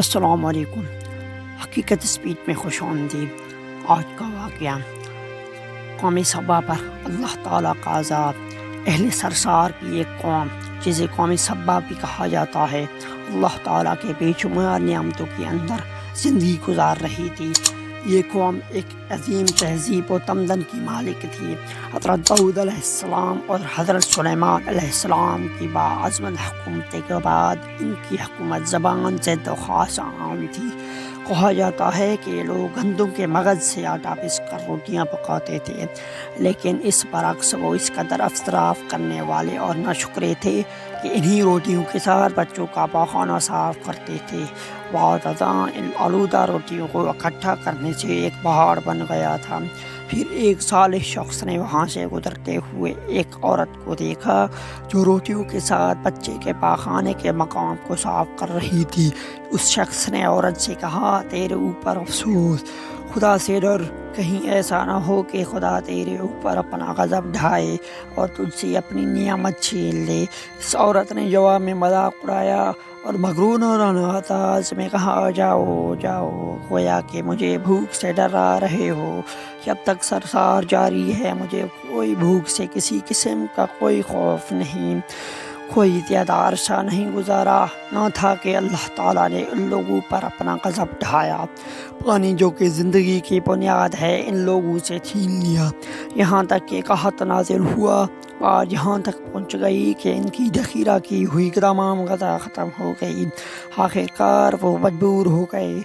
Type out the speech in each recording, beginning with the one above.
السلام علیکم۔ حقیقت اسپیچ میں خوش آمدید۔ آج کا واقعہ قوم سبا پر اللہ تعالیٰ کا عذاب۔ اہل سرسار کی ایک قوم جسے قوم سبا بھی کہا جاتا ہے، اللہ تعالیٰ کے بے شمار نعمتوں کے اندر زندگی گزار رہی تھی۔ یہ قوم ایک عظیم تہذیب و تمدن کی مالک تھی۔ حضرت داؤد علیہ السلام اور حضرت سلیمان علیہ السلام کی باعظمت حکومت کے بعد ان کی حکومت زبان سے تو خاص عام تھی۔ کہا جاتا ہے کہ یہ لوگ گندم کے مغز سے آٹا پیس کر روٹیاں پکاتے تھے، لیکن اس برعکس وہ اس قدر اسراف کرنے والے اور ناشکرے تھے کہ انہی روٹیوں کے ساتھ بچوں کا پاخانہ صاف کرتے تھے۔ بعد ازاں ان آلودہ روٹیوں کو اکٹھا کرنے سے ایک پہاڑ بن گیا تھا۔ پھر ایک صالح شخص نے وہاں سے گزرتے ہوئے ایک عورت کو دیکھا جو روٹیوں کے ساتھ بچے کے پاخانے کے مقام کو صاف کر رہی تھی۔ اس شخص نے عورت سے کہا، تیرے اوپر افسوس، خدا سے ڈر، کہیں ایسا نہ ہو کہ خدا تیرے اوپر اپنا غضب ڈھائے اور تجھ سے اپنی نعمت چھین لے۔ اس عورت نے جواب میں مذاق اڑایا اور مغرورانہ انداز میں کہا، جاؤ جاؤ، گویا کہ مجھے بھوک سے ڈرا رہے ہو۔ جب تک سرسار جاری ہے مجھے کوئی بھوک سے کسی قسم کا کوئی خوف نہیں۔ کوئی زیادہ عرصہ نہیں گزارا نہ تھا کہ اللہ تعالیٰ نے ان لوگوں پر اپنا غضب ڈھایا۔ پانی جو کہ زندگی کی بنیاد ہے ان لوگوں سے چھین لیا، یہاں تک کہ قحط نازل ہوا۔ بات یہاں تک پہنچ گئی کہ ان کی ذخیرہ کی ہوئی تمام غذا ختم ہو گئی۔ آخرکار وہ مجبور ہو گئے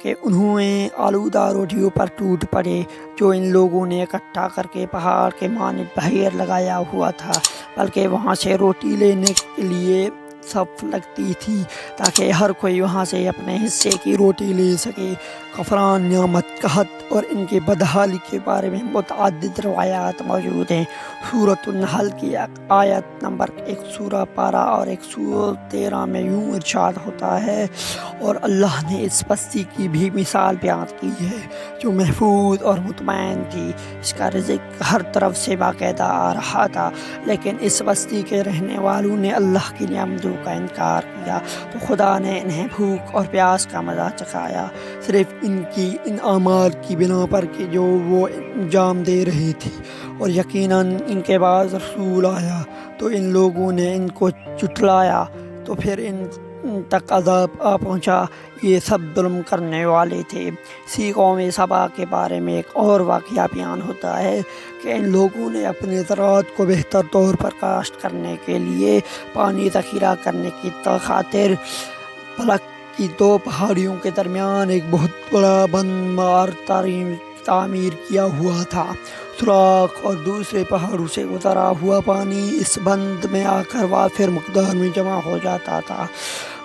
کہ انہوں نے آلودہ روٹیوں پر ٹوٹ پڑے جو ان لوگوں نے اکٹھا کر کے پہاڑ کے مانند ڈھیر لگایا ہوا تھا، بلکہ وہاں سے روٹی لینے کے لیے صف لگتی تھی تاکہ ہر کوئی وہاں سے اپنے حصے کی روٹی لے سکے۔ کفران نعمت، قحط اور ان کی بدحالی کے بارے میں متعدد روایات موجود ہیں۔ سورۃ النحل کی آیت نمبر 116 پارہ اور 113 میں یوں ارشاد ہوتا ہے، اور اللہ نے اس بستی کی بھی مثال بیان کی ہے جو محفوظ اور مطمئن تھی، اس کا رزق ہر طرف سے باقاعدہ آ رہا تھا، لیکن اس بستی کے رہنے والوں نے اللہ کی نعمتوں کا انکار کیا تو خدا نے انہیں بھوک اور پیاس کا مزہ چکھایا، صرف ان اعمال کی بنا پر کہ جو وہ انجام دے رہے تھے، اور یقیناً ان کے بعد رسول آیا تو ان لوگوں نے ان کو جھٹلایا تو پھر ان تک عذاب آ پہنچا۔ یہ سب ظلم کرنے والے تھے۔ اسی قوم سبا کے بارے میں ایک اور واقعہ بیان ہوتا ہے کہ ان لوگوں نے اپنے زراعت کو بہتر طور پر کاشت کرنے کے لیے پانی ذخیرہ کرنے کی خاطر بلک کی 2 پہاڑیوں کے درمیان ایک بہت بڑا بند مار تعمیر کیا ہوا تھا۔ سوراخ اور دوسرے پہاڑوں سے گزرا ہوا پانی اس بند میں آ کر وافر مقدار میں جمع ہو جاتا تھا۔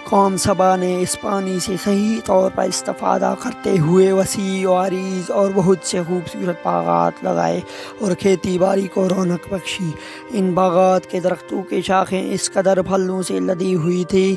قوم سبا نے اس پانی سے صحیح طور پر استفادہ کرتے ہوئے وسیع و عریض اور بہت سے خوبصورت باغات لگائے اور کھیتی باڑی کو رونق بخشی۔ ان باغات کے درختوں کی شاخیں اس قدر پھلوں سے لدی ہوئی تھی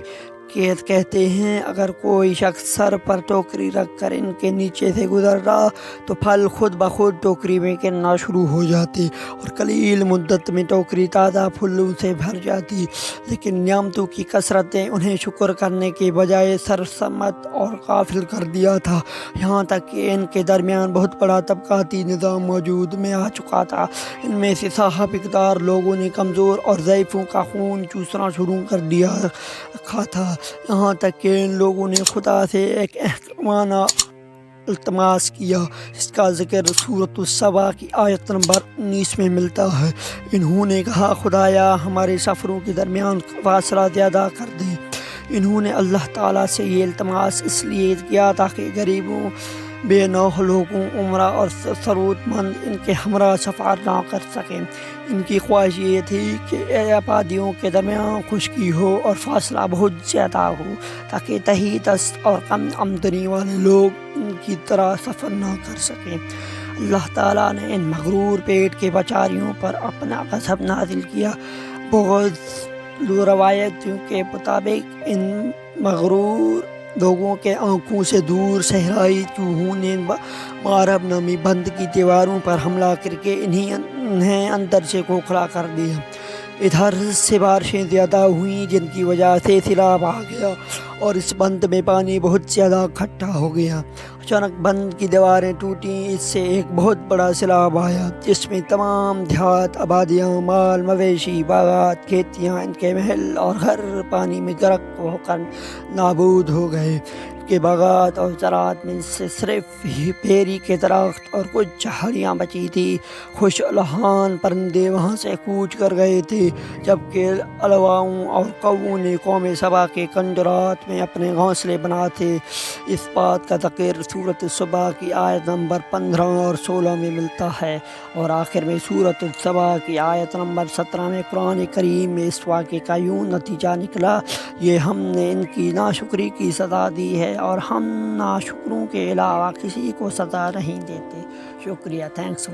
کہ کہتے ہیں اگر کوئی شخص سر پر ٹوکری رکھ کر ان کے نیچے سے گزر رہا تو پھل خود بخود ٹوکری میں گرنا شروع ہو جاتے اور قلیل مدت میں ٹوکری تازہ پھلوں سے بھر جاتی، لیکن نعمتوں کی کثرت نے انہیں شکر کرنے کے بجائے سرسمت اور غافل کر دیا تھا، یہاں تک کہ ان کے درمیان بہت بڑا طبقاتی نظام موجود میں آ چکا تھا۔ ان میں سے صاحب اقتدار لوگوں نے کمزور اور ضعیفوں کا خون چوسنا شروع کر دیا رکھا تھا، یہاں تک کہ ان لوگوں نے خدا سے ایک احترامانہ التماس کیا جس کا ذکر سورۃ السبا کی آیت نمبر 19 میں ملتا ہے۔ انہوں نے کہا، خدایا ہمارے سفروں کے درمیان فاصلہ زیادہ کر دے۔ انہوں نے اللہ تعالیٰ سے یہ التماس اس لیے کیا تاکہ غریبوں، بے نوح لوگوں، عمرہ اور ثروت مند ان کے ہمراہ سفر نہ کر سکیں۔ ان کی خواہش یہ تھی کہ آبادیوں کے درمیان خشکی ہو اور فاصلہ بہت زیادہ ہو تاکہ تہی دست اور کم آمدنی والے لوگ ان کی طرح سفر نہ کر سکیں۔ اللہ تعالیٰ نے ان مغرور پیٹ کے بیچاریوں پر اپنا غضب نازل کیا۔ بعض روایتوں کے مطابق ان مغرور لوگوں کے آنکھوں سے دور صحرائی چوہوں نے مارب نامی بند کی دیواروں پر حملہ کر کے انہیں اندر سے کھوکھلا کر دیا۔ ادھر سے بارشیں زیادہ ہوئیں جن کی وجہ سے سیلاب آ گیا اور اس بند میں پانی بہت زیادہ اکٹھا ہو گیا۔ اچانک بند کی دیواریں ٹوٹیں، اس سے ایک بہت بڑا سیلاب آیا جس میں تمام دیہات، آبادیاں، مال مویشی، باغات، کھیتیاں، ان کے محل اور گھر پانی میں غرق ہو کر نابود ہو گئے۔ کے باغات اور زراعت میں سے صرف پیری کے درخت اور کچھ جھاڑیاں بچی تھی۔ خوش الحان پرندے وہاں سے کوچ کر گئے تھے، جبکہ الواؤں اور کووں نے قوم سبا کے کنجرات میں اپنے گھونسلے بنا تھے۔ اس بات کا ذکر سورۃ السبا کی آیت نمبر 15 اور 16 میں ملتا ہے، اور آخر میں سورۃ السبا کی آیت نمبر 17 میں قرآن کریم میں اس واقعے کا یوں نتیجہ نکلا: یہ ہم نے ان کی ناشکری کی سزا دی ہے اور ہم ناشکروں کے علاوہ کسی کو سزا نہیں دیتے۔ شکریہ، تھینکس۔